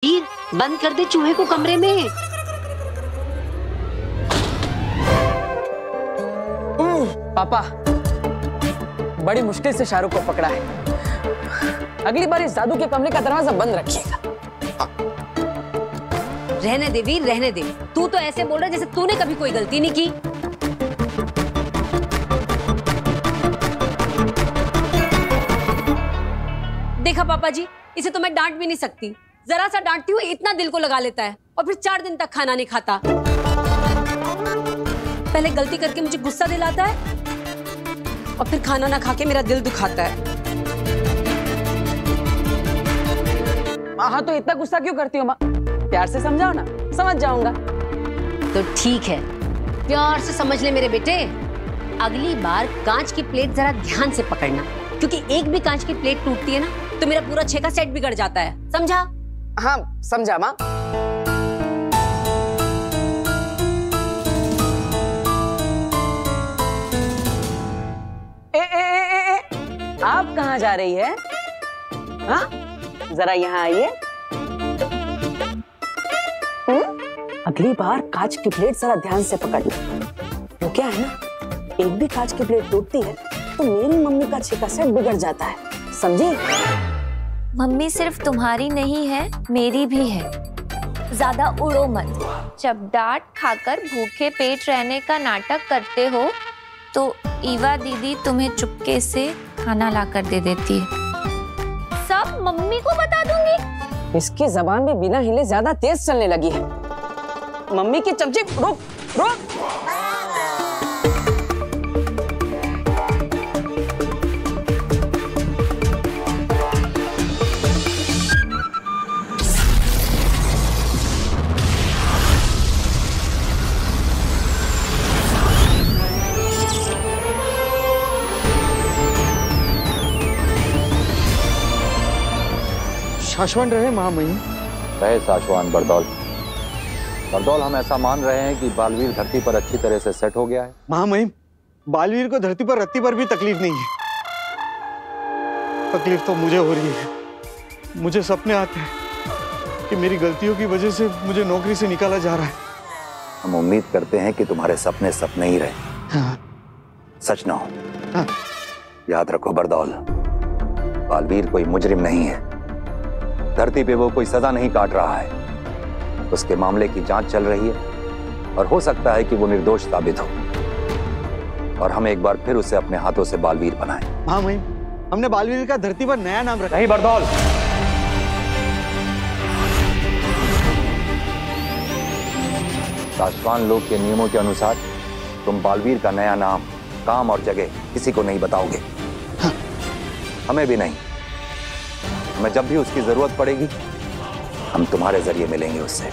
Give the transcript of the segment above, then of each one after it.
वीर, बंद कर दे चूहे को कमरे में। पापा, बड़ी मुश्किल से शाहरुख को पकड़ा है। अगली बार इस जादू के कमरे का दरवाजा बंद रखिएगा। रहने दे वीर, रहने दे। तू तो ऐसे बोल रहा है जैसे तूने कभी कोई गलती नहीं की। देखा पापा जी, इसे तो मैं डांट भी नहीं सकती। जरा सा डांटती हूँ इतना दिल को लगा लेता है और फिर 4 दिन तक खाना नहीं खाता। पहले गलती करके मुझे गुस्सा दिलाता है और फिर खाना ना खा के मेरा दिल दुखाता है। हाँ, तो इतना गुस्सा क्यों करती हो माँ? प्यार से समझाओ ना, समझ जाऊंगा। तो ठीक है, प्यार से समझ ले मेरे बेटे। अगली बार कांच की प्लेट जरा ध्यान से पकड़ना, क्योंकि एक भी कांच की प्लेट टूटती है ना तो मेरा पूरा 6 का सेट बिगड़ जाता है। समझा? हाँ, समझा माँ। आप कहाँ जा रही है? हाँ, जरा यहाँ आइए। अगली बार कांच की प्लेट जरा ध्यान से पकड़ना। वो क्या है ना, एक भी कांच की प्लेट टूटती है तो मेरी मम्मी का 6 का सेट बिगड़ जाता है, समझी? मम्मी सिर्फ तुम्हारी नहीं है, मेरी भी है। ज्यादा उड़ो मत। जब डांट खाकर भूखे पेट रहने का नाटक करते हो तो ईवा दीदी तुम्हें चुपके से खाना ला कर दे देती है। सब मम्मी को बता दूंगी। इसकी जबान भी बिना हिले ज्यादा तेज चलने लगी है। मम्मी की चमची, रुक रुक। शाश्वन रहे महामहिम। रहे शाश्वन बरदौल। बरदौल, हम ऐसा मान रहे हैं कि बालवीर धरती पर अच्छी तरह से सेट हो गया है। महामहिम, बालवीर को धरती पर रत्ती पर भी तकलीफ नहीं है। तकलीफ तो मुझे हो रही है। मुझे सपने आते हैं कि मेरी गलतियों की वजह से मुझे नौकरी से निकाला जा रहा है। हम उम्मीद करते हैं कि तुम्हारे सपने सपने ही रहे, हाँ। सच ना हो। हाँ। याद रखो बरदौल, बालवीर कोई मुजरिम नहीं है। धरती पे वो कोई सजा नहीं काट रहा है। उसके मामले की जांच चल रही है और हो सकता है कि वो निर्दोष साबित हो और हम एक बार फिर उसे अपने हाथों से बालवीर बनाएं। महामहिम, हमने बालवीर का धरती पर नया नाम रखा। नहीं बरदौल, शाश्वान लोक के नियमों के अनुसार तुम बालवीर का नया नाम, काम और जगह किसी को नहीं बताओगे। हाँ। हमें भी नहीं। हमें जब भी उसकी जरूरत पड़ेगी हम तुम्हारे जरिए मिलेंगे उससे।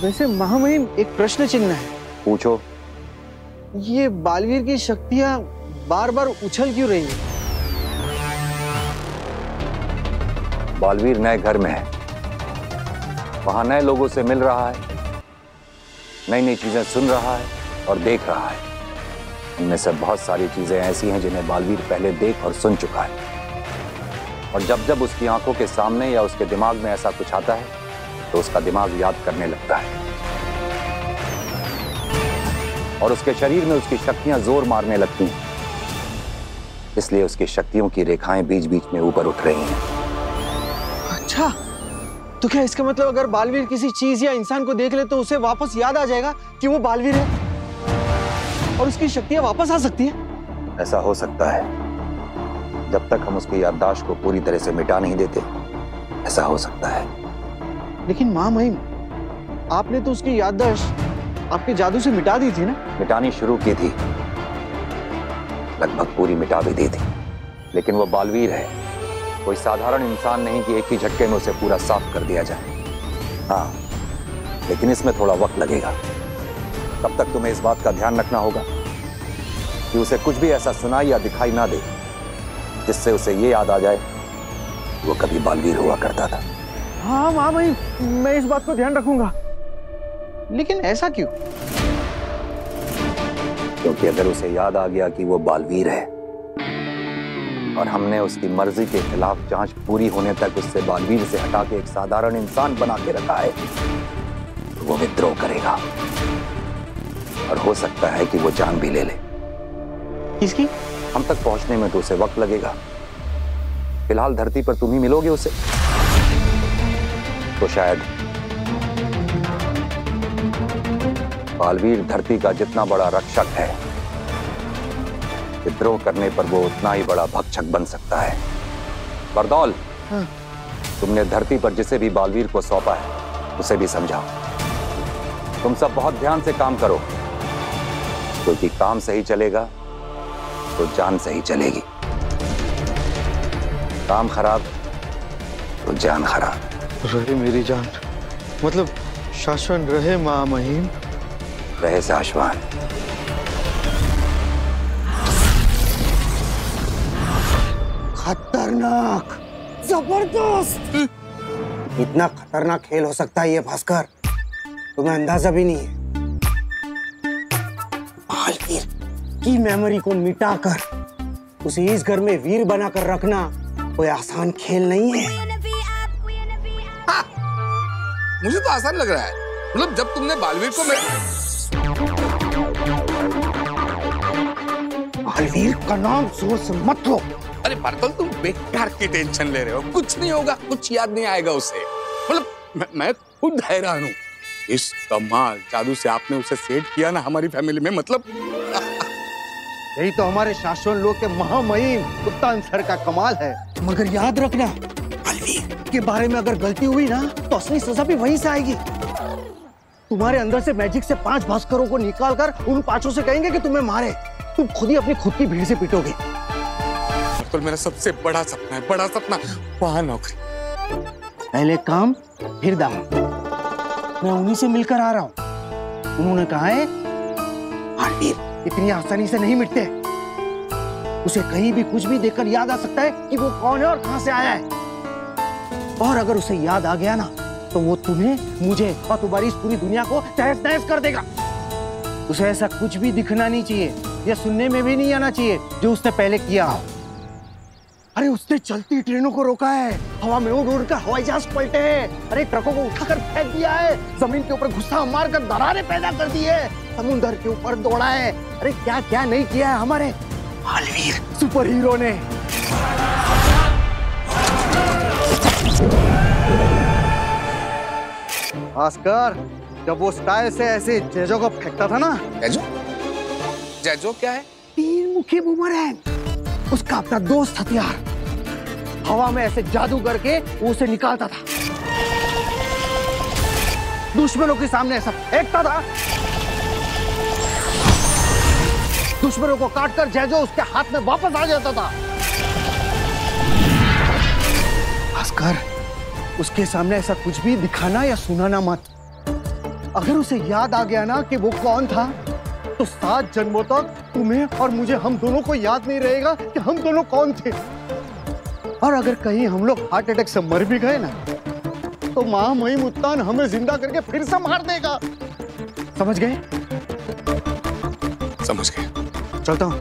वैसे महामहिम, एक प्रश्न चिन्ह है। पूछो। ये बालवीर की शक्तियां बार बार उछल क्यों रही है? बालवीर नए घर में है, वहां नए लोगों से मिल रहा है, नई नई चीजें सुन रहा है और देख रहा है। इनमें से बहुत सारी चीजें ऐसी हैं जिन्हें बालवीर पहले देख और सुन चुका है, और जब जब उसकी आंखों के सामने या उसके दिमाग में ऐसा कुछ आता है तो उसका दिमाग याद करने लगता है और उसके शरीर में उसकी शक्तियां जोर मारने लगती हैं। इसलिए उसकी शक्तियों की रेखाएं बीच बीच में ऊपर उठ रही हैं। अच्छा, तो क्या इसका मतलब अगर बालवीर किसी चीज या इंसान को देख ले तो उसे वापस याद आ जाएगा कि वो बालवीर है और उसकी शक्तियां वापस आ सकती है? ऐसा हो सकता है, जब तक हम उसकी याददाश्त को पूरी तरह से मिटा नहीं देते ऐसा हो सकता है। लेकिन महामहिम, आपने तो उसकी याददाश्त आपके जादू से मिटा दी थी ना? मिटानी शुरू की थी, लगभग पूरी मिटा भी दी थी, लेकिन वो बालवीर है, कोई साधारण इंसान नहीं कि एक ही झटके में उसे पूरा साफ कर दिया जाए। हाँ, लेकिन इसमें थोड़ा वक्त लगेगा। तब तक तुम्हें इस बात का ध्यान रखना होगा कि उसे कुछ भी ऐसा सुनाई या दिखाई ना दे जिससे उसे ये याद आ जाए वो कभी बालवीर हुआ करता था। हाँ महामहिम, मैं इस बात को ध्यान रखूंगा। लेकिन ऐसा क्यों? क्योंकि अगर उसे याद आ गया कि वो बालवीर है और हमने उसकी मर्जी के खिलाफ जांच पूरी होने तक उससे बालवीर से हटा के एक साधारण इंसान बना के रखा है, तो वो विद्रोह करेगा और हो सकता है कि वो जान भी ले ले। किसकी? हम तक पहुंचने में तो उसे वक्त लगेगा। फिलहाल धरती पर तुम ही मिलोगे उसे, तो शायद बालवीर धरती का जितना बड़ा रक्षक है, विद्रोह करने पर वो उतना ही बड़ा भक्षक बन सकता है। बरदौल, तुमने धरती पर जिसे भी बालवीर को सौंपा है उसे भी समझाओ। तुम सब बहुत ध्यान से काम करो, क्योंकि काम सही चलेगा तो जान सही चलेगी। काम खराब तो जान खराब। रहे मेरी जान, मतलब शाश्वत रहे महामहिम। रहे शाश्वत। खतरनाक, जबरदस्त। इतना खतरनाक खेल हो सकता है ये भास्कर, तुम्हें अंदाजा भी नहीं है। बालवीर की मेमोरी को मिटाकर उसे इस घर में वीर बनाकर रखना कोई आसान खेल नहीं है। हाँ, मुझे तो आसान लग रहा है। मतलब जब तुमने बालवीर को बालवीर का नाम जोर से मत लो। अरे बरतौल, तुम बेकार की टेंशन ले रहे हो। कुछ नहीं होगा, कुछ याद नहीं आएगा उसे। मतलब मैं खुद हैरान हूँ, इस कमाल जादू से आपने उसे सेट किया ना हमारी फैमिली में। मतलब यही तो हमारे शाश्वत लोग के महामहिम कुत्तान सर का कमाल है। मगर याद रखना, बालवीर के बारे में अगर गलती हुई ना तो असली सजा भी वहीं से आएगी। तुम्हारे अंदर से मैजिक से 5 भास्करों को निकाल कर उन 5 से कहेंगे कि तुम्हें मारे। तुम खुद ही अपनी खुद की भीड़ से पिटोगे। बरतौल, मेरा सबसे बड़ा सपना है, बड़ा सपना, वहां नौकरी। पहले काम फिर दाम। मैं उन्हीं से मिलकर आ रहा हूँ। उन्होंने कहा है बालवीर इतनी आसानी से नहीं मिटते। उसे कहीं भी कुछ भी देखकर याद आ सकता है कि वो कौन है और कहां से आया है। और अगर उसे याद आ गया ना तो वो तुम्हें, मुझे और तुम्हारी इस पूरी दुनिया को तहस नहस कर देगा। उसे ऐसा कुछ भी दिखना नहीं चाहिए या सुनने में भी नहीं आना चाहिए जो उसने पहले किया। अरे उसने चलती ट्रेनों को रोका है, हवा में उड़ उड़ कर हवाई जहाज पलटे हैं, अरे ट्रकों को उठाकर फेंक दिया है, जमीन के ऊपर घुसा मारकर दरारें पैदा कर दी है, समुद्र के ऊपर दौड़ा है। अरे क्या क्या नहीं किया है हमारे बालवीर सुपर हीरो ने। भास्कर, जब वो स्टाइल से ऐसे जेजो को फेंकता था ना। जैजो क्या है? 3 मुखी बूमरैंग, उसका अपना दोस्त हथियार। हवा में ऐसे जादू करके वो उसे निकालता था, दुश्मनों के सामने ऐसा फेंकता था, दुश्मनों को काटकर जैजो उसके हाथ में वापस आ जाता था। भास्कर, उसके सामने ऐसा कुछ भी दिखाना या सुनाना मत। अगर उसे याद आ गया ना कि वो कौन था तो 7 जन्मों तक तुम्हें और मुझे, हम दोनों को याद नहीं रहेगा कि हम दोनों कौन थे। और अगर कहीं हम लोग हार्ट अटैक से मर भी गए ना तो महामहिम उत्तान हमें जिंदा करके फिर से मार देगा। समझ गए? समझ गए। चलता हूं।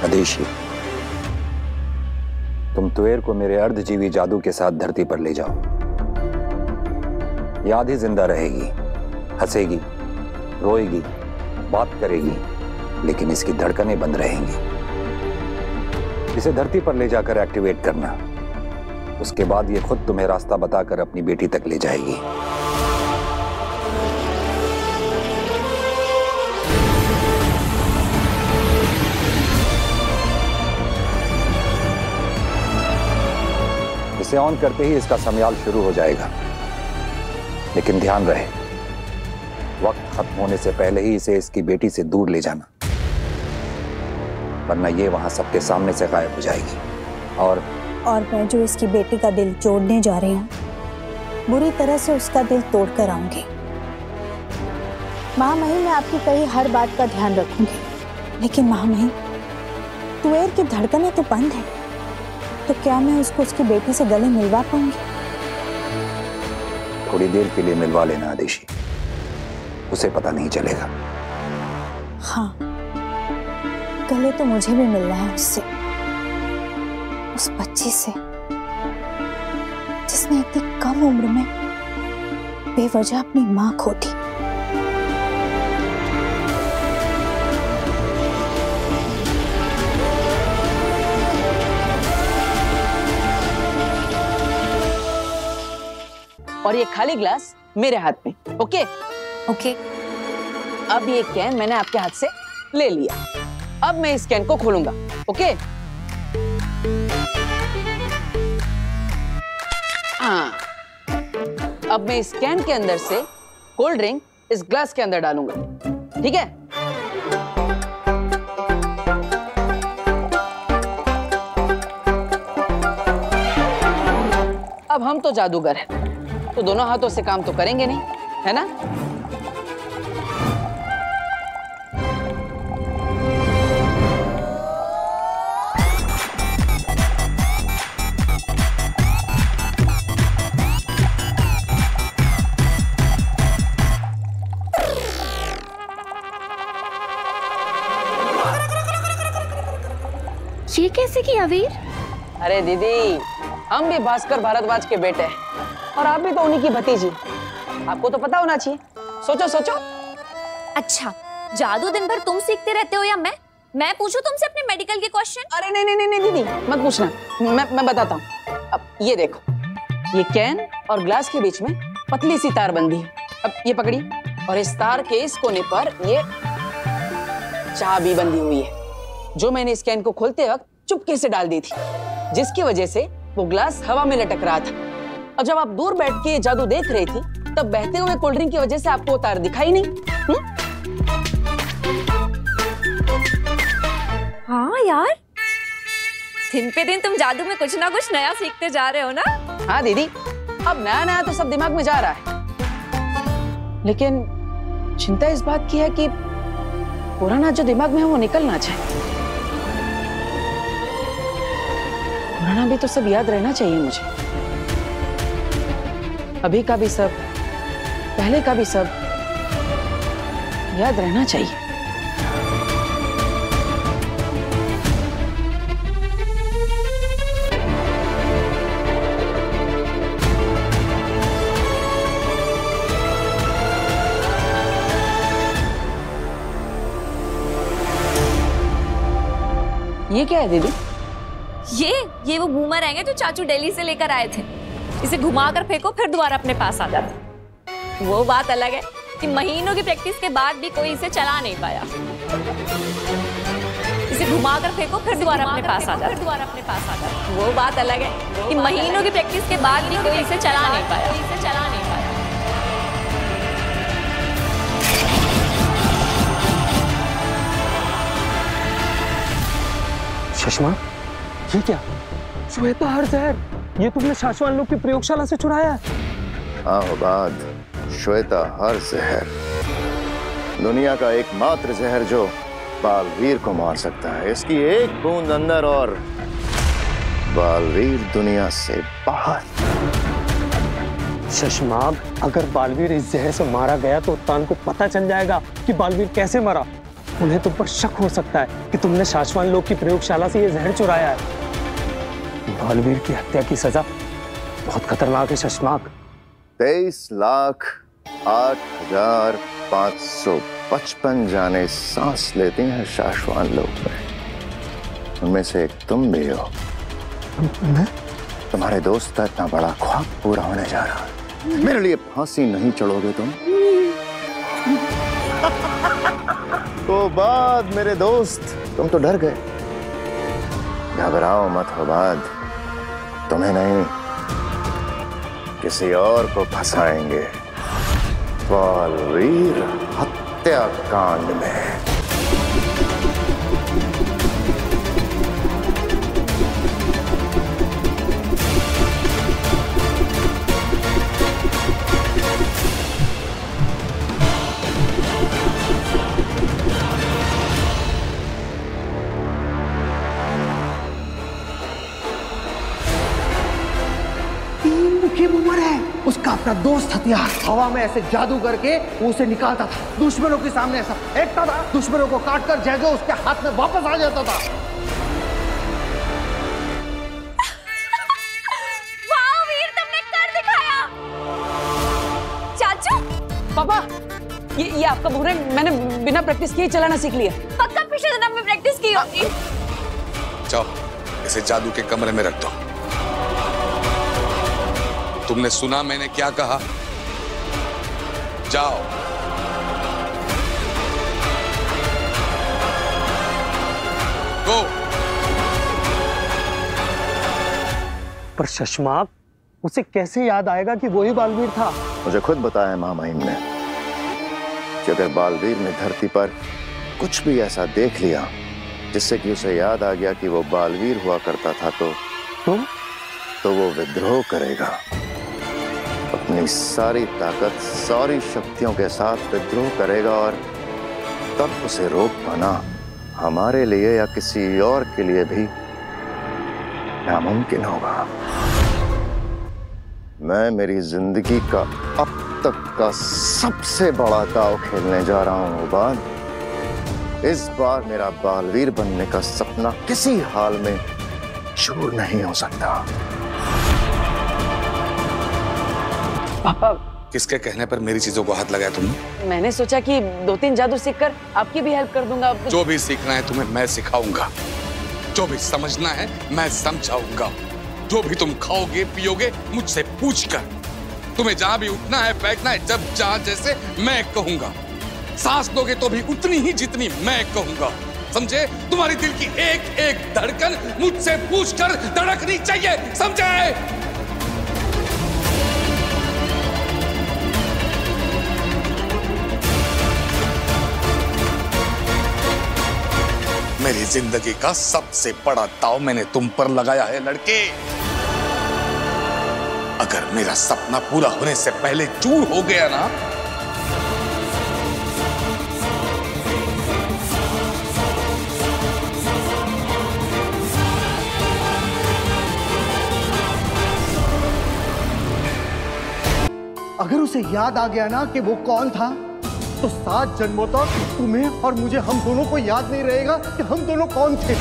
अदेशी, तुम तुएर को मेरे अर्धजीवी जादू के साथ धरती पर ले जाओ। याद ही जिंदा रहेगी, हंसेगी, रोएगी, बात करेगी, लेकिन इसकी धड़कनें बंद रहेंगी। इसे धरती पर ले जाकर एक्टिवेट करना। उसके बाद ये खुद तुम्हें रास्ता बताकर अपनी बेटी तक ले जाएगी। इसे ऑन करते ही इसका समयाल शुरू हो जाएगा, लेकिन ध्यान रहे वक्त खत्म होने से पहले ही इसे इसकी बेटी से दूर ले जाना, वरना ये वहां सबके सामने से गायब हो जाएगी। और मैं जो इसकी बेटी का दिल जोड़ने जा रही हूँ, बुरी तरह से उसका दिल तोड़ कर आऊंगी। महामहिम, मैं आपकी कही हर बात का ध्यान रखूंगी, लेकिन महामहिम, तुएर की धड़कनें तो बंद है, तो क्या मैं उसको उसकी बेटी से गले मिलवा पाऊंगी? थोड़ी देर के लिए मिलवा लेना आदेशी, उसे पता नहीं चलेगा। हाँ, गले तो मुझे भी मिलना है उससे, उस बच्ची से जिसने इतनी कम उम्र में बेवजह अपनी मां खो दी। और ये खाली ग्लास मेरे हाथ में, ओके? ओके। अब ये कैन मैंने आपके हाथ से ले लिया, अब मैं इस कैन को खोलूंगा, ओके? हाँ, अब मैं इस कैन के अंदर से कोल्ड ड्रिंक इस ग्लास के अंदर डालूंगा, ठीक है? अब हम तो जादूगर हैं, तो दोनों हाथों से काम तो करेंगे नहीं, है ना? ये कैसे किया वीर? अरे दीदी, हम भी भास्कर भारद्वाज के बेटे हैं और आप भी तो उन्हीं की भतीजी, आपको तो पता होना चाहिए। सोचो सोचो। अच्छा, जादू दिन भर तुम सीखते रहते हो या मैं पूछूं तुमसे अपने मेडिकल के क्वेश्चन? अरे नहीं नहीं नहीं दीदी, मत पूछना, मैं बताता हूँ। अब ये देखो, ये कैन और ग्लास के बीच में पतली सी तार बंधी है। अब ये पकड़ी, और इस तार के इस कोने पर ये चाबी बंधी हुई है, जो मैंने इस कैन को खोलते वक्त चुपके से डाल दी थी, जिसकी वजह से वो ग्लास हवा में लटक रहा था। और जब आप दूर बैठ के जादू देख रही थी, तब बहते हुए कोल्ड ड्रिंक की वजह से आपको वो तार दिखाई नहीं। हाँ यार, दिन पे दिन तुम जादू में कुछ ना कुछ नया सीखते जा रहे हो ना? हाँ दीदी, अब नया नया तो सब दिमाग में जा रहा है, लेकिन चिंता इस बात की है कि पुराना जो दिमाग में है वो निकलना चाहिए। पुराना भी तो सब याद रहना चाहिए मुझे, अभी का भी सब, पहले का भी सब याद रहना चाहिए। ये क्या है दीदी? ये वो बूमरैंग है जो चाचू दिल्ली से लेकर आए थे। इसे घुमाकर फेंको फिर दोबारा अपने पास आ जाता। वो बात अलग है कि महीनों की प्रैक्टिस के बाद भी कोई इसे चला नहीं पाया। इसे घुमाकर फेंको फिर दोबारा अपने पास आ जाता। वो बात अलग है कि महीनों की प्रैक्टिस के बाद भी कोई इसे चला नहीं पाया। सुषमा, ये क्या? श्वेता हर जहर, ये तुमने शाश्वान लोग की प्रयोगशाला से चुराया है? हाँ बाद, श्वेता हर जहर दुनिया का एकमात्र जहर जो बालवीर को मार सकता है। इसकी एक बूंद अंदर और बालवीर दुनिया से बाहर। शशमाग, अगर बालवीर इस जहर से मारा गया तो उत्तान को पता चल जाएगा कि बालवीर कैसे मरा। उन्हें तुम पर शक हो सकता है कि तुमने शाश्वान लोग की प्रयोगशाला से ये जहर चुराया है। बालवीर की हत्या की सजा बहुत खतरनाक है शशमाग। 23,08,555 जाने सांस लेते हैं शाश्वान लोग में। उनमें से एक तुम भी हो। तुम्हारे दोस्त का इतना बड़ा ख्वाब पूरा होने जा रहा है। मेरे लिए फांसी नहीं चढ़ोगे तुम? तो बाद मेरे दोस्त, तुम तो डर गए। घबराओ मत हो बाद, तुम्हें नहीं किसी और को फंसाएंगे बालवीर हत्याकांड में। रकीब उमर है, उसका अपना दोस्त हथियार। हवा में ऐसे जादू करके वो उसे निकालता था, दुश्मनों के सामने ऐसा फेंकता था, दुश्मनों को काटकर जैजो उसके हाथ में वापस आ जाता था। वाह वीर, तुमने कर दिखाया। चाचू, पापा, ये आपका बुमरैंग मैंने बिना प्रैक्टिस किए चलाना सीख लिया। पक्का पिछले जन्म में प्रैक्टिस की होगी। जाओ, इसे जादू के कमरे में रख दो। तुमने सुना मैंने क्या कहा? जाओ। गो। पर शशमाक, उसे कैसे याद आएगा कि वही बालवीर था? मुझे खुद बताया माँ महिम ने कि अगर बालवीर ने धरती पर कुछ भी ऐसा देख लिया जिससे कि उसे याद आ गया कि वो बालवीर हुआ करता था तो वो विद्रोह करेगा, अपनी सारी ताकत, सारी शक्तियों के साथ विद्रोह करेगा, और तब उसे रोक पाना हमारे लिए या किसी और के लिए भी नामुमकिन होगा। मैं मेरी जिंदगी का अब तक का सबसे बड़ा दांव खेलने जा रहा हूं उबाद। इस बार मेरा बालवीर बनने का सपना किसी हाल में चूर नहीं हो सकता। पापा, किसके कहने पर मेरी चीजों को हाथ लगाया तुमने? मैंने सोचा कि 2-3 जादू सीखकर आपकी भी हेल्प कर दूंगा। जो भी सीखना है तुम्हें मैं सिखाऊंगा, जो भी समझना है मैं समझाऊंगा। जो भी तुम खाओगे पियोगे मुझसे पूछकर। तुम्हें जहां भी उठना है बैठना है, जब जहां जैसे मैं कहूंगा। सांस दोगे तो भी उतनी ही जितनी मैं कहूंगा, समझे? तुम्हारी दिल की एक एक धड़कन मुझसे पूछकर धड़कनी चाहिए, समझे? मेरी जिंदगी का सबसे बड़ा दांव मैंने तुम पर लगाया है लड़के। अगर मेरा सपना पूरा होने से पहले चूर हो गया ना, अगर उसे याद आ गया ना कि वो कौन था, तो 7 जन्मों तक तुम्हें और मुझे, हम दोनों को याद नहीं रहेगा कि हम दोनों कौन थे।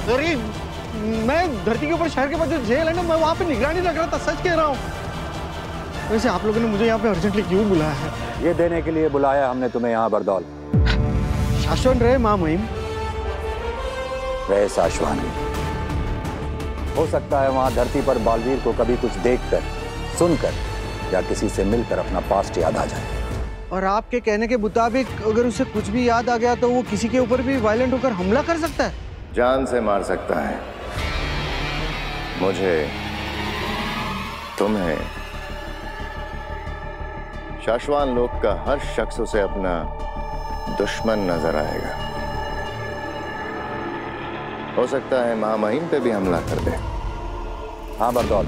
सॉरी, मैं धरती के ऊपर शहर के पास जो जेल है ना, मैं वहां पे निगरानी रख रहा था, सच कह रहा हूँ। वैसे आप लोगों ने मुझे यहाँ पे अर्जेंटली क्यों बुलाया है? ये देने के लिए बुलाया हमने तुम्हें यहाँ बरदौल। शाश्वन रहे माँ महिम। रहे शाश्वन। हो सकता है वहां धरती पर बालवीर को कभी कुछ देखकर, सुनकर या किसी से मिलकर अपना पास्ट याद आ जाए। और आपके कहने के मुताबिक अगर उसे कुछ भी याद आ गया तो वो किसी के ऊपर भी वायलेंट होकर हमला कर सकता है? जान से मार सकता है। मुझे, तुम्हें, शाश्वान लोक का हर शख्स उसे अपना दुश्मन नजर आएगा। हो सकता है माँ महिम पे भी हमला कर दे। हाँ बरदौल,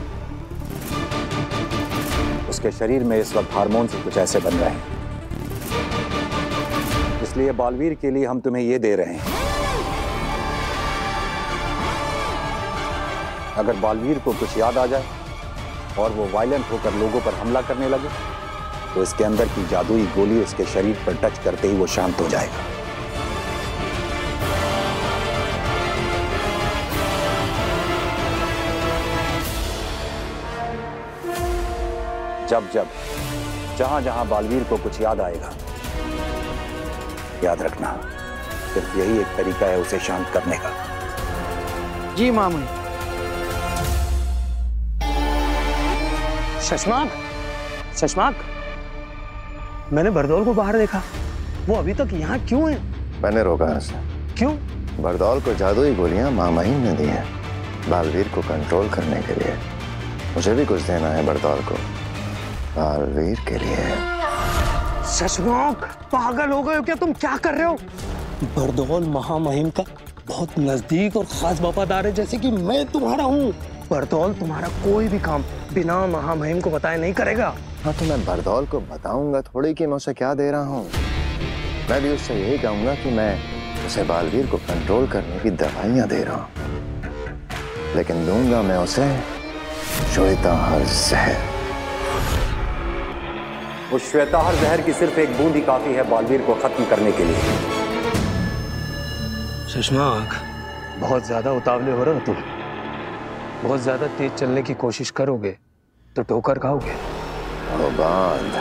उसके शरीर में इस वक्त हार्मोन से कुछ ऐसे बन रहे हैं, इसलिए बालवीर के लिए हम तुम्हें ये दे रहे हैं। अगर बालवीर को कुछ याद आ जाए और वो वायलेंट होकर लोगों पर हमला करने लगे, तो इसके अंदर की जादुई गोली उसके शरीर पर टच करते ही वो शांत हो जाएगा। जब जब जहां जहां बालवीर को कुछ याद आएगा, याद रखना सिर्फ यही एक तरीका है उसे शांत करने का। जी मामू। शशमाक, शशमाक, मैंने बरदौल को बाहर देखा। वो अभी तक यहाँ क्यों है? मैंने रोका उसे। क्यों? बरदौल को जादुई गोलियां माँ महिम ने दी हैं बालवीर को कंट्रोल करने के लिए। मुझे भी कुछ देना है बरदौल को बालवीर के लिए। शशमाक, पागल हो गए हो क्या तुम? क्या कर रहे हो? बरदौल महामहिम का बहुत नजदीक और खास वफादार है, जैसे कि मैं तुम्हारा हूँ। बरदौल तुम्हारा कोई भी काम बिना महामहिम को बताए नहीं करेगा। हाँ तो मैं बरदौल को बताऊंगा थोड़ी कि मैं उसे क्या दे रहा हूँ। मैं भी उससे यही कहूंगा कि मैं उसे बालवीर को कंट्रोल करने की दवाइयां दे रहा हूं, लेकिन दूंगा मैं उसे श्वेताहार जहर। उस श्वेताहार जहर की सिर्फ एक बूंद ही काफी है बालवीर को खत्म करने के लिए। शशांक, बहुत ज्यादा उतावले हो रहे हो तुम। बहुत ज्यादा तेज चलने की कोशिश करोगे तो ठोकर खाओगे। बाद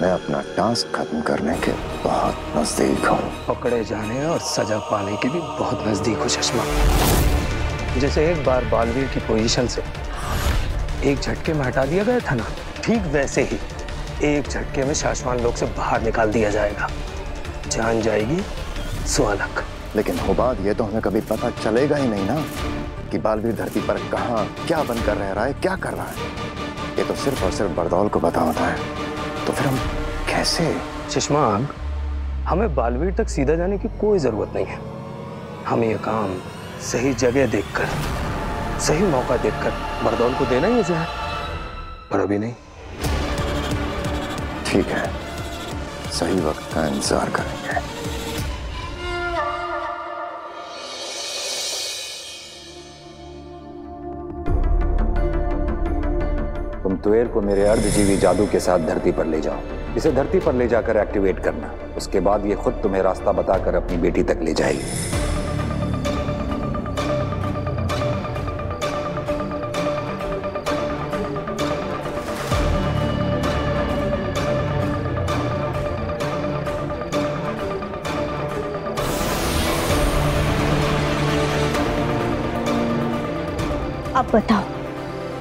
मैं अपना टास्क खत्म करने के बहुत नजदीक हूँ। पकड़े जाने और सजा पाने के भी बहुत नजदीक हो शशांक। जैसे एक बार बालवीर की पोजीशन से एक झटके में हटा दिया गया था ना, ठीक वैसे ही एक झटके में शाश्वान लोक से बाहर निकाल दिया जाएगा। जान जाएगी सो अलग। लेकिन हो बात ये तो हमें कभी पता चलेगा ही नहीं ना कि बालवीर धरती पर कहाँ क्या बनकर रह रहा है, क्या कर रहा है। ये तो सिर्फ और सिर्फ बरदौल को पता होता है। तो फिर हम कैसे? शशांक, हमें बालवीर तक सीधा जाने की कोई जरूरत नहीं है। हमें यह काम सही जगह देखकर, सही मौका देखकर बरदौल को देना ही है, पर अभी नहीं। ठीक है, सही वक्त का इंतजार करेंगे। तुम तुएर को मेरे अर्धजीवी जादू के साथ धरती पर ले जाओ। इसे धरती पर ले जाकर एक्टिवेट करना। उसके बाद ये खुद तुम्हें रास्ता बताकर अपनी बेटी तक ले जाएगी। अब बताओ,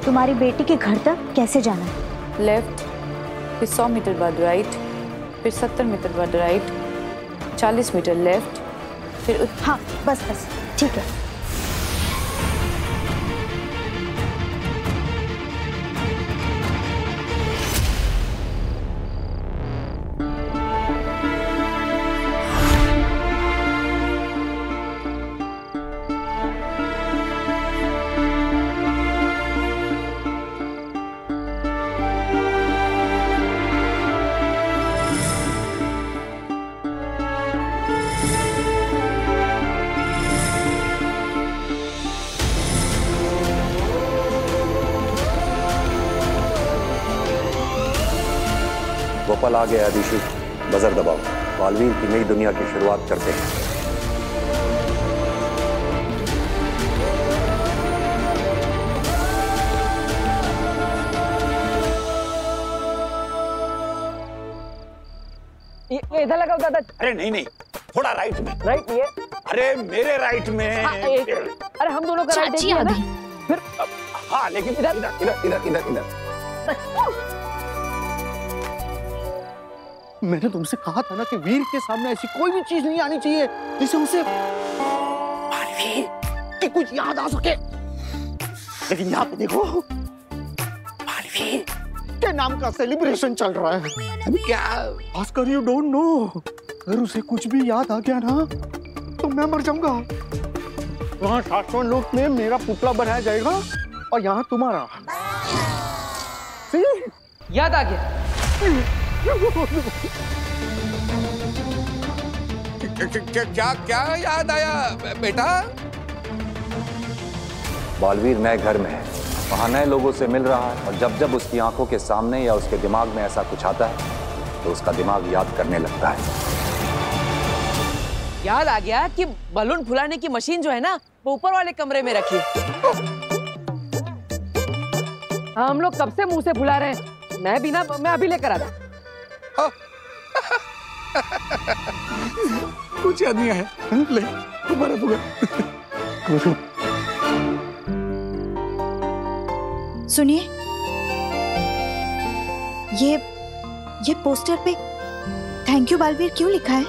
तुम्हारी बेटी के घर तक कैसे जाना है? लेफ्ट, फिर 100 मीटर बाद राइट, फिर 70 मीटर बाद राइट, 40 मीटर लेफ्ट, फिर हाँ बस बस ठीक है। वो पल आ गया अदिशु, बजर दबाओ। बालवीर की नई दुनिया की शुरुआत करते हैं। ये इधर लगा दादा। अरे नहीं नहीं, थोड़ा राइट में। राइट ये। अरे मेरे राइट में। अरे हम दोनों का राइट चाची है आ ना? गई। फिर हाँ, लेकिन इधर इधर इधर इधर इधर इधर। मैंने तुमसे कहा था ना कि वीर के सामने ऐसी कोई भी चीज नहीं आनी चाहिए जिससे उसे बालवीर की कुछ याद आ सके। लेकिन यहाँ पे देखो, बालवीर के नाम का सेलिब्रेशन चल रहा है। अभी क्या? भास्कर, यू डोंट नो, अगर उसे कुछ भी याद आ गया ना तो मैं मर जाऊंगा। वहाँ शाश्वत लोक में मेरा पुतला बनाया जाएगा और यहाँ तुम्हारा। याद आ गया। क्या क्या याद आया बेटा? बालवीर नए घर में है, वहां नए लोगों से मिल रहा है, और जब जब उसकी आंखों के सामने या उसके दिमाग में ऐसा कुछ आता है तो उसका दिमाग याद करने लगता है। याद आ गया कि बलून फुलाने की मशीन जो है ना, वो ऊपर वाले कमरे में रखी है। हम लोग कब से मुंह से फुला रहे हैं। मैं अभी लेकर आता। कुछ याद नहीं आया। ले तुम्हारा बुआ। सुनिए, ये पोस्टर पे थैंक यू बालवीर क्यों लिखा है?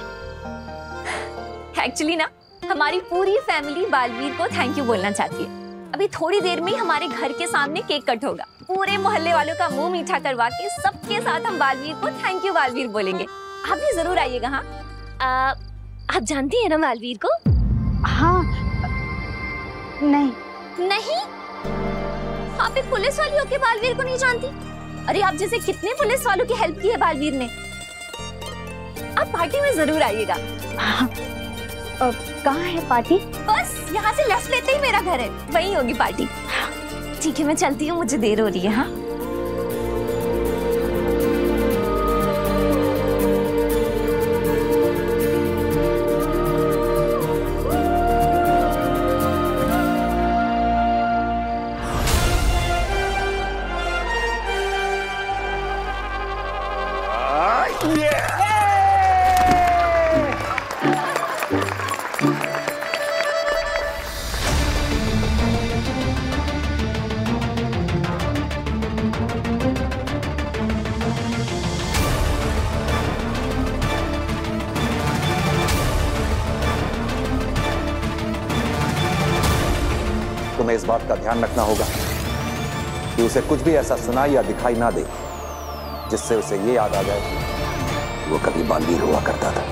एक्चुअली ना हमारी पूरी फैमिली बालवीर को थैंक यू बोलना चाहती है। अभी थोड़ी देर में हमारे घर के सामने केक कट होगा। पूरे मोहल्ले वालों का मुंह मीठा करवा के सबके साथ हम बालवीर को थैंक यू बालवीर बोलेंगे। आप भी जरूर आइएगा। हाँ, आप जानती हैं ना बालवीर को? हाँ। नहीं। नहीं? आप एक पुलिस वाली होके बालवीर को नहीं जानती? अरे आप जैसे कितने पुलिस वालों की हेल्प की है बालवीर ने। आप पार्टी में जरूर आइएगा। कहाँ है पार्टी? बस यहाँ से लेफ्ट लेते ही मेरा घर है, वहीं होगी पार्टी। ठीक है, मैं चलती हूँ, मुझे देर हो रही है। हाँ तुम्हें इस बात का ध्यान रखना होगा कि उसे कुछ भी ऐसा सुनाई या दिखाई ना दे जिससे उसे ये याद आ जाए कि वो कभी बालवीर हुआ करता था।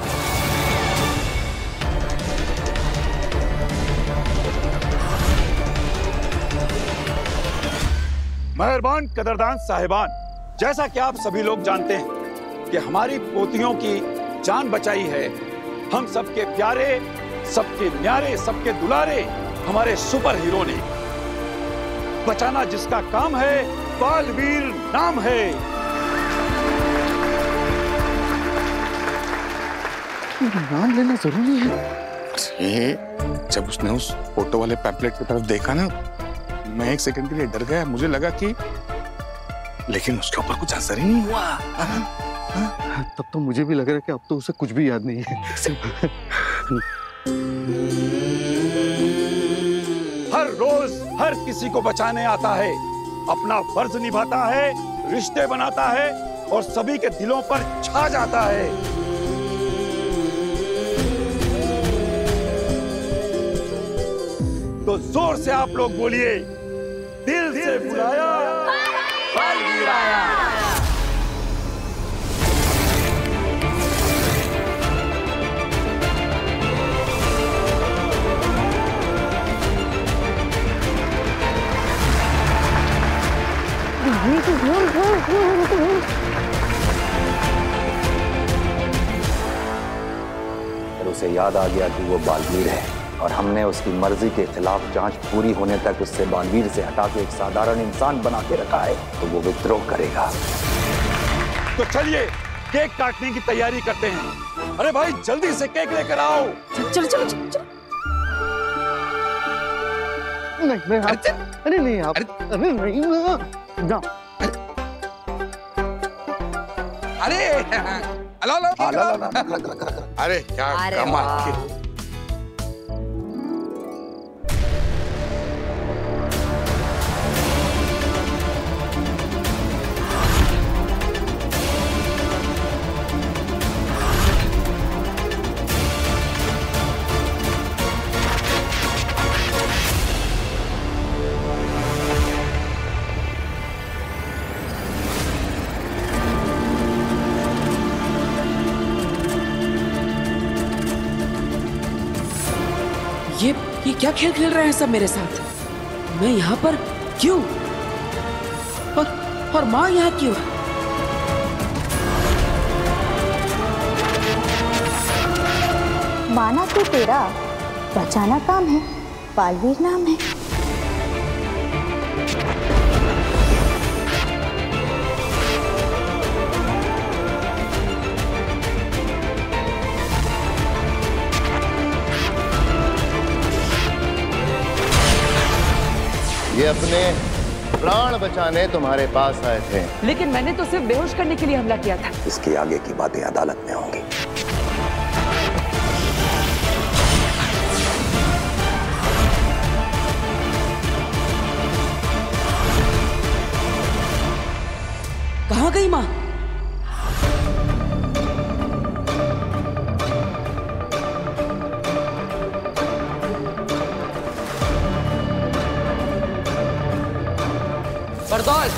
मेहरबान कदरदान साहिबान, जैसा कि आप सभी लोग जानते हैं कि हमारी पोतियों की जान बचाई है हम सबके प्यारे, सबके न्यारे, सबके दुलारे हमारे सुपर हीरो ने। बचाना जिसका काम है, बालवीर नाम है। नाम लेना जरूरी है। अरे जब उसने उस फोटो वाले पैम्पलेट की तरफ देखा ना, मैं एक सेकंड के लिए डर गया। मुझे लगा कि, लेकिन उसके ऊपर कुछ असर ही नहीं हुआ। तब तो मुझे भी लग रहा है कि अब तो उसे कुछ भी याद नहीं है। हर रोज हर किसी को बचाने आता है, अपना फर्ज निभाता है, रिश्ते बनाता है और सभी के दिलों पर छा जाता है। तो जोर से आप लोग बोलिए, दिल से बुलाया, बालवीर आया। और उसे याद आ गया कि वो बालवीर है और हमने उसकी मर्जी के खिलाफ जांच पूरी होने तक उससे बालवीर से हटा के एक साधारण इंसान बना के रखा है, तो वो विद्रोह करेगा। तो चलिए केक काटने की तैयारी करते हैं। अरे भाई जल्दी से केक लेकर आओ। चलो चलो चलो चलो। नहीं, अरे नहीं आप, अरे नहीं ना। अरे अरे क्या कमाल। ये क्या खेल खेल रहे हैं सब मेरे साथ? मैं यहाँ पर क्यों? और माँ यहाँ क्यों? माना तो तेरा, बचाना काम है, बालवीर नाम है। ये अपने प्राण बचाने तुम्हारे पास आए थे। लेकिन मैंने तो सिर्फ बेहोश करने के लिए हमला किया था। इसके आगे की बातें अदालत में होंगी। कहाँ गई माँ? सरदार,